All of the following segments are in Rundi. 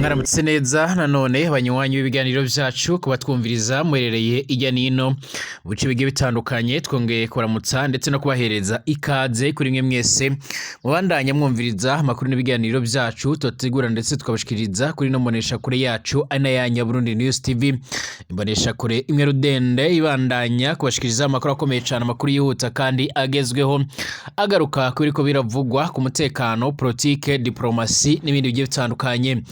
Mwaramutse neza nanone abanywanyi b'ibiganiro byacu kuba twumviriza mwerereye ijya nino mu bice bigiye bitandukanye twongeye kuramutsa ndetse no kubahereza ikaze kuri mwe mwese mubandanya mwumviriza amakuru n'ibiganiro byacu tutegura ndetse tukabashikiriza kuri no mbonesha kure yacu ana yanya Burundi News TV imbonesha kure imwe rudende ibandanya kubashikiriza amakuru akomeye cyane amakuru yihuta kandi agezweho agaruka kuri ko biravugwa ku mutekano politique diplomasi n'ibindi bigiye bitandukanye.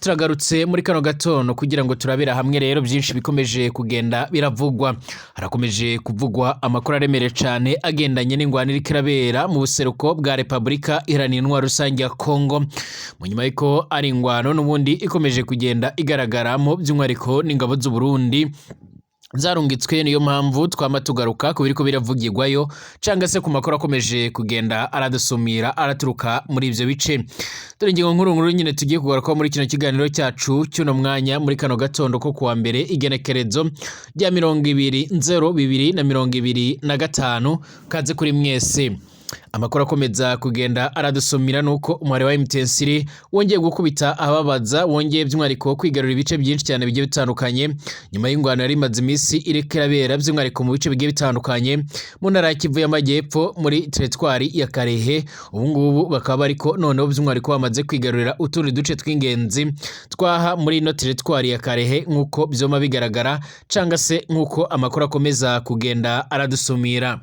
Turagarutse muri kano gatondo kugira ngo turabira hamwe rero byinshi bikomeje kugenda biravugwa. Harakomeje kuvugwa amakuru aremere cyane agendanye n'ingwanire kirabera mu buseruko bwa Republika Iharanira Rusange ya Kongo. Mu nyuma y'iko ari ingwano n'ubundi ikomeje kugenda igaragaramo by'umwariko n'ingabo z'u Burundi zarungitswe niyo mpamvu twama tugaruka ku biriko biravugirwayo canga se ku makuru akomeje kugenda aradusumira araturuka muri ivyo bice. Dore ingingo nkuru nyine tugiye kugaruka muri kino kiganiro cyacu cy'uno mwanya muri kano gatondo ko kuwa mbere igenekerezo rya 20/02/2025 kaze kuri mwese. Amakuru akomeza kugenda aradusumira nuko umwari wa MTN wongeye gukubita ababaza wongeye by'umwariko kwigarura ibice byinshi cyane bigiye bitandukanye nyuma y'ingwano yari imaze iminsi irekerabera by'umwariko mu bice bigiye bitandukanye mu ntara ya Kivu y'Amajyepfo muri teritwari ya Karehe. Ubu ngubu bakaba ariko noneho by'umwariko bamaze kwigarurira utundi duce tw'ingenzi twaha muri no teritwari ya Karehe nkuko byoma bigaragara canga se nkuko amakuru akomeza kugenda aradusumira.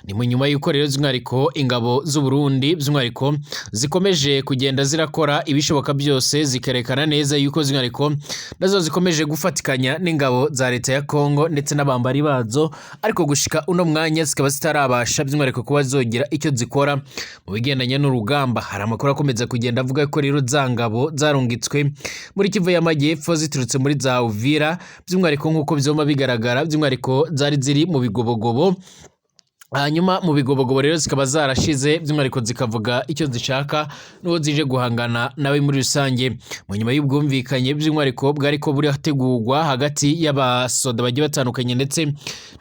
Ni mu nyuma y'uko rero by'umwariko ingabo z'u Burundi by'umwariko zikomeje kugenda zirakora ibishoboka byose zikerekana neza yuko by'umwariko nazo zikomeje gufatikanya n'ingabo za leta ya Kongo ndetse n'abambari bazo, ariko gushika uno mwanya zikaba zitarabasha by'umwariko kuba zogira icyo zikora mu bigendanye n'urugamba. Hari amakuru akomeza kugenda avuga ko rero zangabo zarungitswe muri Kivu y'Amajyepfo ziturutse muri za Uvira by'umwariko nkuko byoma bigaragara by'umwariko zari ziri mu bigobogobo. Hanyuma mu bigobogobo rero zikaba zarashize by'umwariko zikavuga icyo zishaka n'uwo zije guhangana nawe muri rusange. Mu nyuma y'ubwumvikanye by'umwariko bwariko buri hategurwa hagati y'abasoda bagiye batandukanye ndetse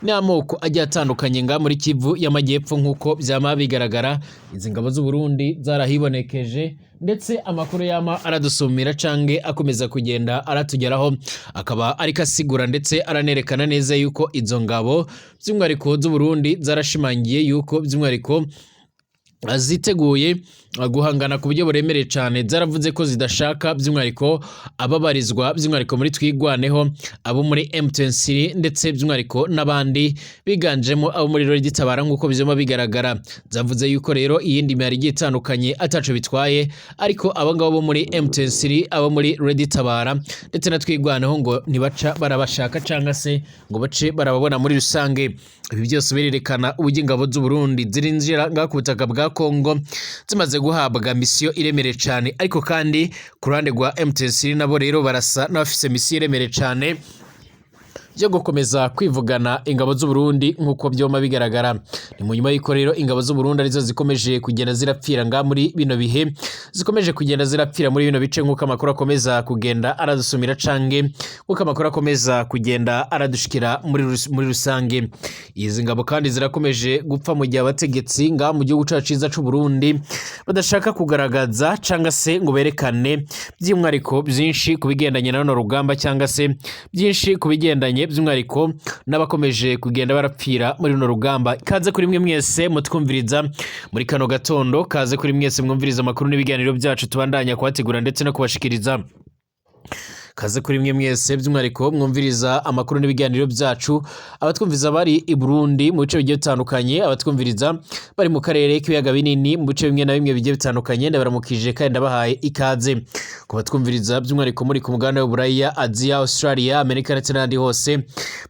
n'amoko agiye atandukanye nga muri Kivu y'Amajyepfo nkuko byama bigaragara, izi ngabo z'u Burundi zarahibonekeje ndetse amakuru yama aradusumira cange akomeza kugenda aratugeraho akaba ariko asigura ndetse aranerekana neza yuko izo ngabo by'umwariko z'u Burundi zarashimangiye yuko by'umwariko ziteguye guhangana ku buryo buremereye cyane. Zaravuze ko zidashaka by'umwariko ababarizwa by'umwariko muri twigwaneho abo muri MTN ndetse by'umwariko n'abandi biganjemo abo muri Redi Tabara nkuko bizoma bigaragara. Zavuze yuko rero iyindi mari igiye itandukanye ataco bitwaye, ariko abangabo bo muri MTN abo muri Redi Tabara ndetse na twigwaneho ngo ntibaca barabashaka canga se ngo bace barababona muri rusange. Ibi byose birerekana uburyo ingabo z'u Burundi zirinjira ngakubutaka bwa Kongo zimaze guhabwa misiyo iremere cyane, ariko kandi ku ruhande rwa MTN nabo rero barasa n'abafise misiyo iremere cyane yo gukomeza kwivugana ingabo z'u Burundi nkuko byoma bigaragara. Ni mu nyuma y'iko rero ingabo z'u Burundi arizo zikomeje kugenda zirapfira nga muri bino bihe, zikomeje kugenda zirapfira muri bino bice nkuko amakuru akomeza kugenda aradusumira cange nkuko amakuru akomeza kugenda aradushikira muri rusange. Izi ngabo kandi zirakomeje gupfa mu gihe abategetsi nga mu gihugu cacu ciza c'u Burundi badashaka kugaragaza canga se ngo berekane by'umwariko byinshi kubigendanye na no rugamba canga se byinshi kubigendanye by'umwariko n'abakomeje kugenda barapfira muri no rugamba. Kaze kuri mwe mwese mutwumviriza muri kano gatondo, kaze kuri mwese mwumviriza amakuru n'ibiganiro byacu tubandanya kwategura ndetse no kubashikiriza. Kaze kuri mwe mwese by'umwariko mwumviriza amakuru n'ibiganiro byacu, abatwumviriza bari i Burundi mu bice bigiye bitandukanye, abatwumviriza bari mu karere k'ibiyaga binini mu bice bimwe na bimwe bigiye bitandukanye, ndabaramukije kandi ndabahaye ikaze. Ku batwumviriza by'umwariko muri ku mugabane w'Uburaya, Aziya, Australia, Amerika ndetse n'ahandi hose,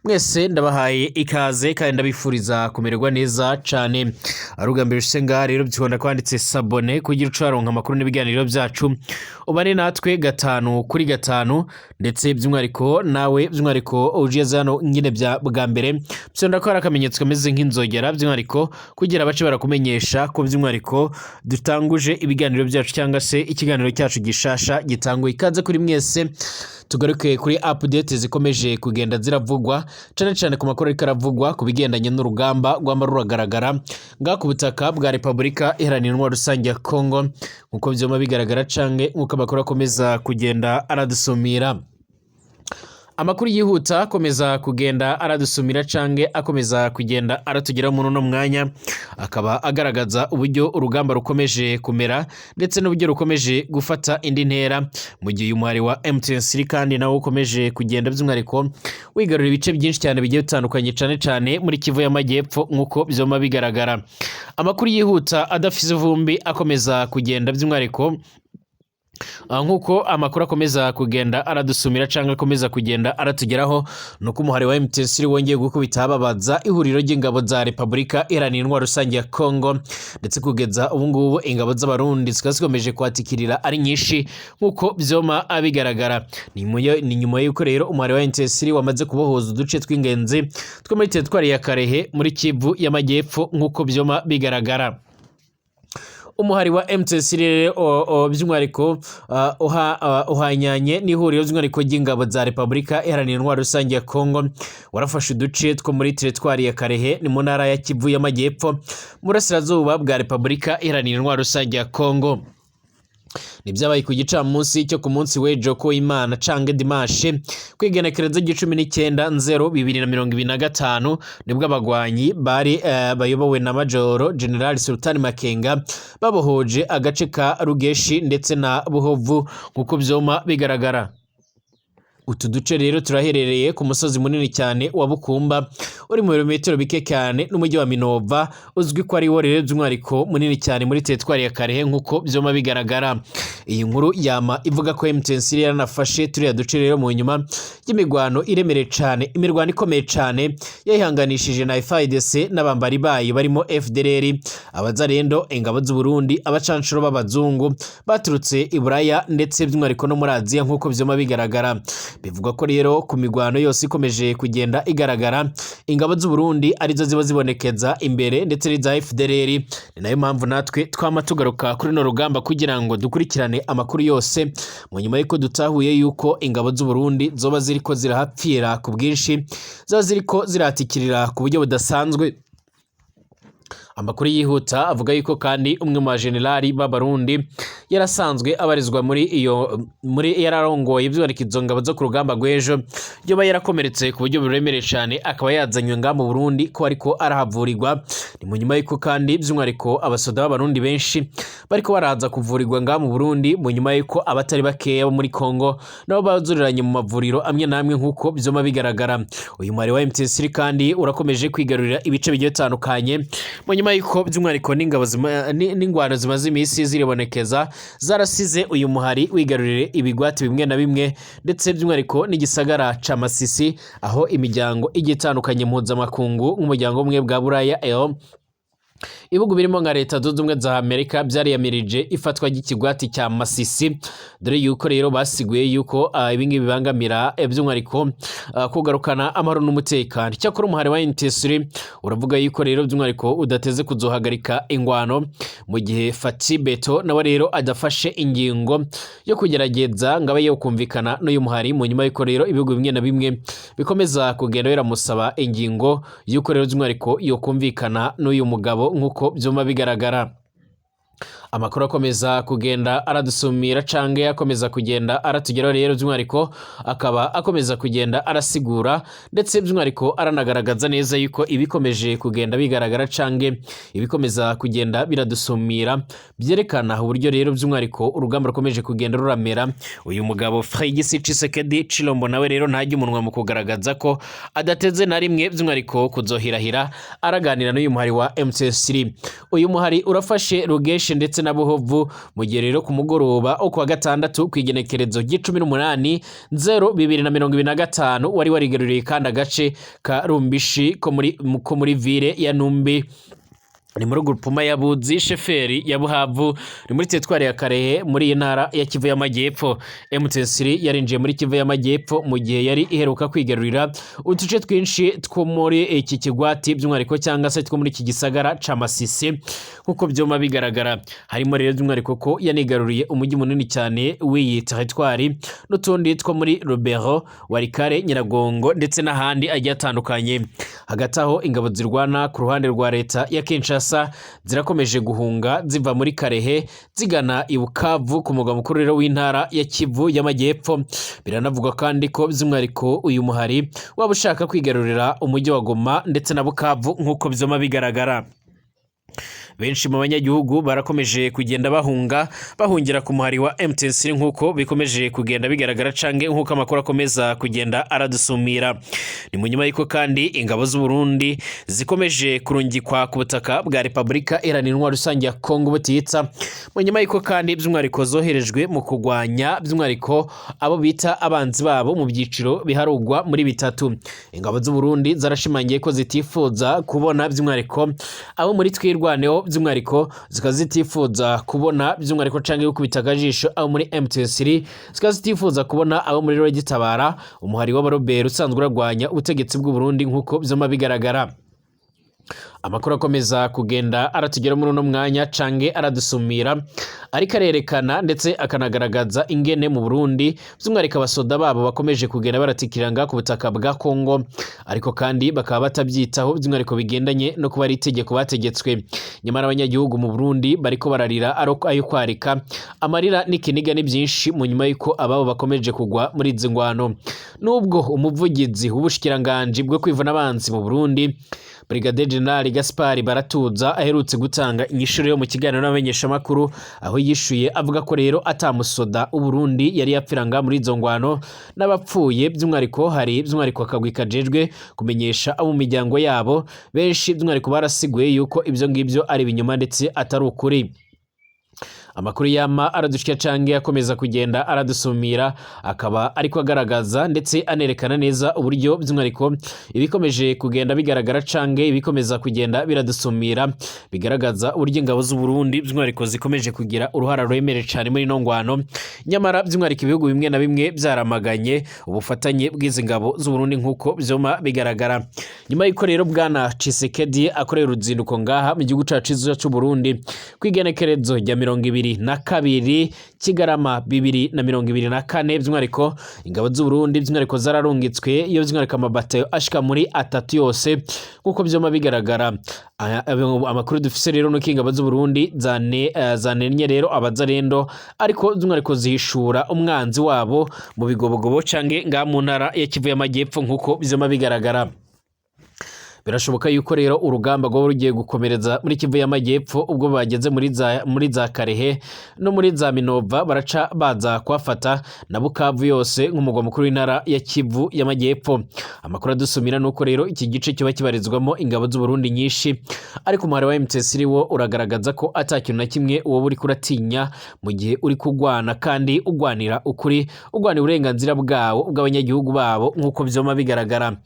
mwese ndabahaye ikaze kandi ndabifuriza kumererwa neza cyane. Arugambira usenga rero byikunda kwanditse sabone kugira ucaronka amakuru n'ibiganiro byacu ubane natwe 5 kuri 5 ndetse by'umwariko nawe by'umwariko uje zano nyine bwa mbere byonda ko akamenyetso kameze nk'inzogera by'umwariko kugira abace barakumenyesha ko by'umwariko dutanguje ibiganiro byacu cyangwa se ikiganiro cyacu gishasha gitanguye. Ikaze kuri mwese tugaruke kuri update zikomeje kugenda ziravugwa cyane cyane ku makuru ariko aravugwa ku bigendanye n'urugamba rw'amaruragaragara ngaku butaka bwa Repubulika Iharanira Intwaro Rusange ya Kongo nkuko byoma bigaragara canke nkuko amakuru akomeza kugenda aradusumira. Amakuru yihuta akomeza kugenda aradusumira cange akomeza kugenda aratugera mu no mwanya akaba agaragaza uburyo urugamba rukomeje kumera ndetse n'uburyo rukomeje gufata indi ntera mu gihe umuhari wa M23 kandi nawo ukomeje kugenda by'umwariko wigarurira ibice byinshi cyane bigiye bitandukanye cyane muri Kivu y'Amajyepfo nkuko byoma bigaragara. Amakuru yihuta adafise vumbi akomeza kugenda by'umwariko nkuko amakuru akomeza kugenda aradusumira canke akomeza kugenda aratugeraho nuko umuhari wa M23 wongeye gukubita ababaza ihuriro ry'ingabo za Repubulika Iharanira Intwaro Rusange ya Kongo ndetse kugeza ubu ngubu ingabo z'abarundi zikomeje kwatikirira ari nyinshi nkuko byoma abigaragara. Ni nyuma y'uko rero umuhari wa M23 wamaze kubohoza uduce tw'ingenzi two muri teritwari ya Karehe muri Kivu y'Amajyepfo nkuko byoma bigaragara. Umuhari wa M23 by'umwariko uhanyanye n'ihuriro by'umwariko ry'ingabo za Repubulika Iharanira Intwaro Rusange ya Kongo warafashe uduce two muri teritwari ya Karehe ni mu ntara ya Kivu y'Amajyepfo murasirazuba bwa Repubulika Iharanira Intwaro Rusange ya Kongo. Nibyabaye ku gicamunsi cyo ku munsi w'ejo ko Imana cange dimashe kwigenekereza 19/0/2025 nibwo abagwanyi bari bayobowe na Majoro General Sultan Makenga babohoje agace ka Rugeshi ndetse na Buhovu nkuko byoma bigaragara. Utu duce rero turaherereye ku musozi munini cyane wa Bukumba uri mu birometero bike cyane n'umujyi wa Minova uzwi ko ari wo rero by'umwariko munini cyane muri teritwari ya Karehe nkuko byoma bigaragara. Iyi nkuru yama ivuga ko M23 yaranafashe turiya duce rero mu nyuma y'imigwano iremere cyane, imirwano ikomeye cyane yayihanganishije na FARDC n'abambari bayo barimo FDLR, abazarendo, ingabo z'u Burundi, abacanshuro b'abazungu baturutse i Buraya ndetse by'umwariko no muri Aziya nkuko byoma bigaragara. Bivugwa ko rero ku migwano yose ikomeje kugenda igaragara ingabo z'u Burundi arizo ziba zibonekeza imbere ndetse n'iza FDLR. Ni nayo mpamvu natwe twama tugaruka kuri no rugamba kugira ngo dukurikirane amakuru yose mu nyuma y'uko dutahuye yuko ingabo z'u Burundi zoba ziriko zirahapfira ku bwinshi, zoba ziriko ziratikirira ku buryo budasanzwe. Amakuru yihuta avuga yuko kandi umwe mu generali b'abarundi yarasanzwe abarizwa muri yararongoye by'ubarikizo ngabo zo ku rugamba rw'ejo yoba yarakomeretse ku buryo buremere cyane akaba yazanywe nga mu Burundi ko ariko arahavurirwa. Ni mu nyuma y'uko kandi by'umwariko abasoda b'abarundi benshi bariko baraza kuvurirwa nga mu Burundi mu nyuma y'uko abatari bakeya bo muri Kongo nabo bazuriranye mu mavuriro amwe namwe nkuko byoma bigaragara. Uyu mwari wa M23 kandi urakomeje kwigarurira ibice bigiye bitandukanye mu nyuma y'uko by'umwariko n'ingwano zimaze iminsi ziribonekeza zarasize uyu muhari wigarurire ibigwati bimwe na bimwe ndetse by'umwariko n'igisagara ca Masisi aho imiryango igiye itandukanye mpuzamakungu nk'umuryango umwe bwa Buraya ibihugu birimo nka Leta Zunze Ubumwe za Amerika byariyamirije ifatwa ry'ikigwati cya Masisi dore yuko rero basiguye yuko ibingi bibangamira by'umwariko kugarukana amahoro n'umutekano. Cyakora umuhari wa M23 uravuga yuko rero by'umwariko udateze kuzohagarika ingwano mu gihe Fati Beto nawe rero adafashe ingingo yo kugerageza ngabe yo kumvikana n'uyu muhari mu nyuma y'uko rero ibihugu bimwe na bimwe bikomeza kugenda biramusaba ingingo yuko rero by'umwariko yo kumvikana n'uyu mugabo nkuko byoma bigaragara. Amakuru akomeza kugenda aradusumira cange akomeza kugenda aratugeraho rero by'umwariko akaba akomeza kugenda arasigura ndetse by'umwariko aranagaragaza neza yuko ibikomeje kugenda bigaragara cange ibikomeza kugenda biradusumira byerekana uburyo rero by'umwariko urugamba rukomeje kugenda ruramera. Uyu mugabo Félix Tshisekedi Tshilombo nawe rero ntajya umunwa mu kugaragaza ko adateze na rimwe by'umwariko kuzohirahira araganira n'uyu muhari wa M23. Uyu muhari urafashe Rugeshi ndetse na Buhovu mu gihe rero ku mugoroba wo kuwa gatandatu kwigenekerezo g'18/0/2025 wari warigaruriye kandi agace ka Rumbishi ko muri ville ya Numbi ni muri grupuma ya Buzi sheferi ya Buhavu ni muri teritwari ya Karehe muri iyi ntara ya Kivu y'Amajyepfo. M23 yarinjiye muri Kivu y'Amajyepfo mu gihe yari iheruka kwigarurira uduce twinshi two muri iki kigwati by'umwariko cyangwa se two muri iki gisagara ca Masisi nkuko byoma bigaragara. Harimo rero by'umwariko ko yanigaruriye umujyi munini cyane w'iyi teritwari n'utundi two muri Rubero, Warikare, Nyiragongo ndetse n'ahandi agiye atandukanye. Hagati aho ingabo zirwana ku ruhande rwa leta ya Kinshasa zirakomeje guhunga ziva muri Karehe zigana i Bukavu ku mugwa mukuru rero w'intara ya Kivu y'Amajyepfo. Biranavuga kandi ko by'umwariko uyu muhari waba ushaka kwigarurira umujyi wa Goma ndetse na Bukavu nkuko byoma bigaragara. Benshi mu banyagihugu barakomeje kugenda bahungira ku muhari wa M23 nkuko bikomeje kugenda bigaragara cange nkuko amakuru akomeza kugenda aradusumira. Ni mu nyuma y'iko kandi ingabo z'u Burundi zikomeje kurungikwa ku butaka bwa Republika Iharanira Rusange ya Kongo butitsa. Mu nyuma y'iko kandi by'umwariko zoherejwe mu kugwanya by'umwariko abo bita abanzi babo mu byiciro biharugwa muri bitatu. Ingabo z'u Burundi zarashimangiye ko zitifuza kubona by'umwariko abo muri twirwaneho by'umwariko zikazitifuza kubona by'umwariko cange gukubita akajisho abo muri M23 zikazitifuza kubona abo muri Rogitabara umuhari w'abarobero usanzwe uragwanya ubutegetsi bw'u Burundi nkuko byoma bigaragara. Amakuru akomeza kugenda aratugera muri uno mwanya cange aradusumira ariko arerekana ndetse akanagaragaza ingene mu Burundi by'umwariko abasoda babo bakomeje kugenda baratikiranga ku butaka bwa Kongo ariko kandi bakaba batabyitaho by'umwariko bigendanye no kuba ari itegeko bategetswe. Nyamara abanyagihugu mu Burundi bariko bararira ayo kwarika amarira n'ikiniga ni byinshi mu nyuma y'uko ababo bakomeje kugwa muri izi ngwano. Nubwo umuvugizi w'ubushikiranganje bwo kwivuna abanzi mu Burundi Brigadier General Gaspard Baratuza aherutse gutanga inyishuro yo mu kiganiro n'abamenyesha makuru aho yishuye avuga ko rero atamusoda u Burundi yari yapfiranga muri izo ngwano n'abapfuye by'umwariko hari by'umwariko akagwi kajejwe kumenyesha abo mu miryango yabo. Benshi by'umwariko barasiguye yuko ibyo ngibyo ari binyuma ndetse atari ukuri. Amakuru yama aradushya cange akomeza kugenda aradusumira akaba ariko agaragaza ndetse anerekana neza uburyo by'umwariko ibikomeje kugenda bigaragara cange ibikomeza kugenda biradusumira bigaragaza uburyo ingabo z'u Burundi by'umwariko zikomeje kugira uruhara rwemere cyane muri nongwano. Nyamara by'umwariko ibihugu bimwe na bimwe byaramaganye ubufatanye bw'izi ngabo z'u Burundi nkuko byoma bigaragara. Nyuma y'iko rero bwana Tshisekedi akorera uruzinduko ngaha mu gihugu cacu cy'u Burundi kwigenekerezo rya 22 Kigarama 2024 by'umwariko ingabo z'u Burundi by'umwariko zararungitswe iyo by'umwariko amabatayo ashika muri atatu yose nkuko byoma bigaragara. Amakuru dufise rero nuko ingabo z'u Burundi zanenye rero abazarendo ariko by'umwariko zihishura umwanzi wabo mu bigobogobo cange nga mu ntara ya Kivu y'Amajyepfo nkuko byoma bigaragara. Birashoboka yuko rero urugamba rwo rugiye gukomereza muri Kivu y'Amajyepfo ubwo bageze muri za Karehe no muri za Minova baraca baza kwafata na Bukavu yose nk'umugwa mukuru w'intara ya Kivu y'Amajyepfo. Amakuru adusumira nuko rero iki gice kiba kibarizwamo ingabo z'u Burundi nyinshi ariko umuhari wa M23 wo uragaragaza ko atakintu na kimwe uwo buri kuratinya mu gihe uri kugwana kandi ugwanira ukuri ugwanira uburenganzira bwawo bw'abanyagihugu babo nkuko byoma bigaragara.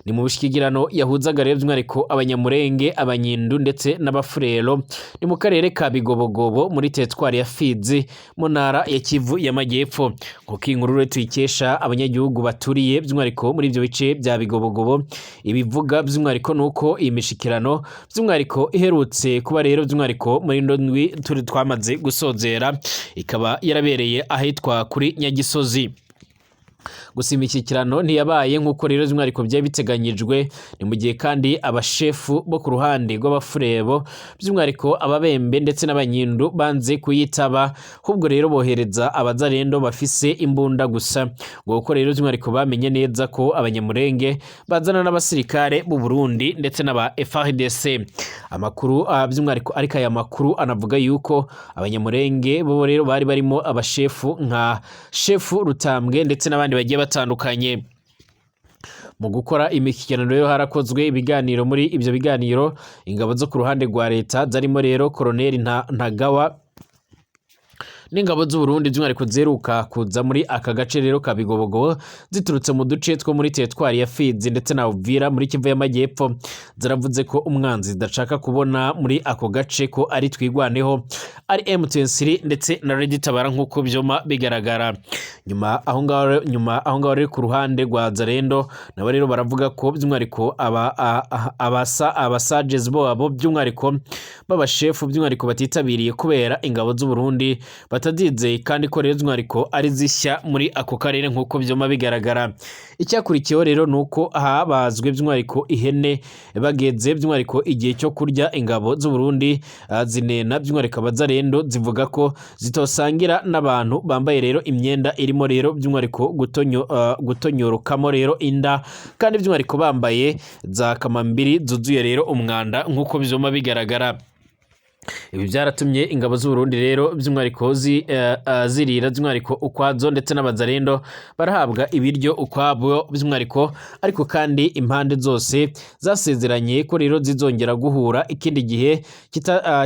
Ni mu bushikigirano yahuzaga rero by'umwariko abanyamurenge abanyindu ndetse n'abafurero ni mu karere ka Bigobogobo muri teritwari ya Fizi mu ntara ya Kivu y'Amajyepfo. Nkuko inkuru tuyikesha abanyagihugu baturiye by'umwariko muri ibyo bice bya Bigobogobo ibivuga by'umwariko nuko iyi mishikirano by'umwariko iherutse kuba rero by'umwariko muri ndwi turi twamaze gusozera ikaba yarabereye ahitwa kuri Nyagisozi. Gusa imishyikirano ntiyabaye nkuko rero by'umwariko byari biteganyijwe. Ni mu gihe kandi abashefu bo ku ruhande rw'abafurebo by'umwariko ababembe ndetse n'abanyindu banze kuyitaba ahubwo rero bohereza abazarendo bafise imbunda gusa ngo uko rero by'umwariko bamenye neza ko abanyamurenge bazana n'abasirikare b'u Burundi ndetse n'aba FARDC. Amakuru by'umwariko ariko aya makuru anavuga yuko abanyamurenge bo rero bari barimo abashefu nka shefu Rutambwe ndetse n'abandi bagiye batandukanye. Mu gukora imikirano rero harakozwe ibiganiro. Muri ibyo biganiro ingabo zo ku ruhande rwa leta zarimo rero Colonel Ntagawa n'ingabo z'u Burundi by'umwihariko zeruka kuza muri aka gace rero ka Bigobogo ziturutse mu duce two muri teritwari ya Fizi ndetse na Uvira muri Kivu y'Amajyepfo zaravuze ko umwanzi zidashaka kubona muri ako gace ko ari twigwaneho ari M23 ndetse na Red Tabara nk'uko byoma bigaragara. Nyuma aho ngaho rero ku ruhande rwa Zarendo nabo rero baravuga ko by'umwihariko abasages bo by'umwihariko b'abashefu by'umwihariko batitabiriye kubera ingabo z'u Burundi batadizeye kandi ko rero by'umwihariko ari zishya muri ako karere nk'uko byoma bigaragara. Icyakurikiyeho rero nuko habazwe by'umwihariko ihene bageze by'umwihariko igihe cyo kurya ingabo z'u Burundi zinena by'umwihariko abazarendo zivuga ko zitosangira n'abantu bambaye rero imyenda irimo rero by'umwihariko gutonyorokamo rero inda kandi by'umwihariko bambaye za kamambiri zuzuye rero umwanda nk'uko byoma bigaragara. Ibi byaratumye ingabo z'u Burundi rero by'umwihariko zirira by'umwihariko ukwazo ndetse n'abazarendo barahabwa ibiryo ukwabo by'umwihariko, ariko kandi impande zose zasezeranye ko rero zizongera guhura ikindi gihe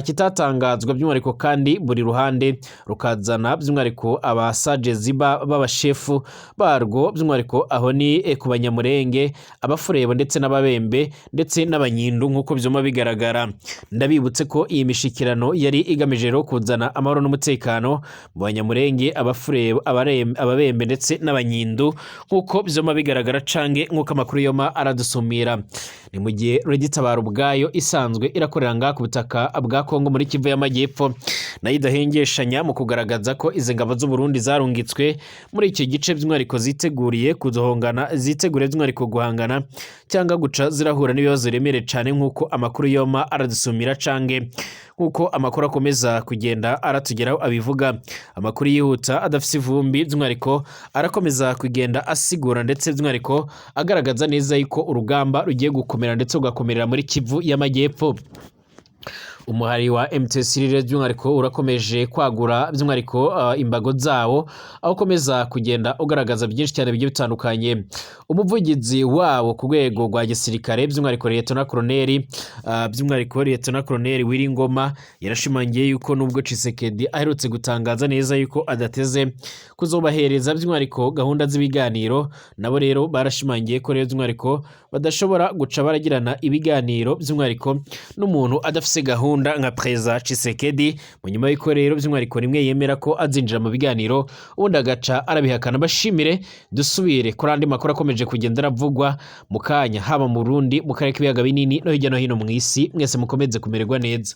kitatangazwa by'umwihariko, kandi buri ruhande rukazana by'umwihariko abasagezi b'abashefu barwo by'umwihariko aho ni ku Banyamurenge, Abafurebo ndetse n'Ababembe ndetse n'Abanyindu nk'uko byoma bigaragara. Ndabibutse ko iyi mishikirano yari igamije rero kuzana amahoro n'umutekano mu Banyamurenge, Abafurebo, Ababembe ndetse n'Abanyindu nk'uko byoma bigaragara cange nk'uko amakuru yoma aradusumira. Ni mu gihe Red Tabara ubwayo isanzwe irakorera ngaha ku butaka bwa Kongo muri Kivu y'Amajyepfo nayo idahengeshanya mu kugaragaza ko izi ngabo z'u Burundi zarungitswe muri iki gice by'umwihariko ziteguriye by'umwihariko guhangana cyangwa guca zirahura n'ibibazo remereye cyane nk'uko amakuru yoma aradusumira cange nk'uko amakuru akomeza kugenda aratugeraho abivuga. Amakuru yihuta adafite ivumbi by'umwihariko arakomeza kugenda asigura ndetse by'umwihariko agaragaza neza yuko urugamba rugiye gukomera ndetse ugakomerera muri Kivu y'Amajyepfo. Umuhari wa M23 by'umwihariko urakomeje kwagura by'umwihariko imbago zawo aho ukomeza kugenda ugaragaza byinshi cyane bigiye bitandukanye. Umuvugizi wabo ku rwego rwa gisirikare by'umwihariko Lieutenant Colonel Wiringoma yarashimangiye yuko nubwo Tshisekedi aherutse gutangaza neza yuko adateze kuzobahereza by'umwihariko gahunda z'ibiganiro, nabo rero barashimangiye ko rero by'umwihariko badashobora guca baragirana ibiganiro by'umwihariko n'umuntu adafise gahunda nka President Tshisekedi, mu nyuma y'uko rero by'umwihariko rimwe yemera ko azinjira mu biganiro ubundi agaca arabihakana. Bashimire dusubire kuri andi makuru akomeje kugenda aravugwa mu kanya haba mu Burundi, mu karere k'ibiyaga binini no hirya no hino mu isi. Mwese mukomeze kumererwa neza.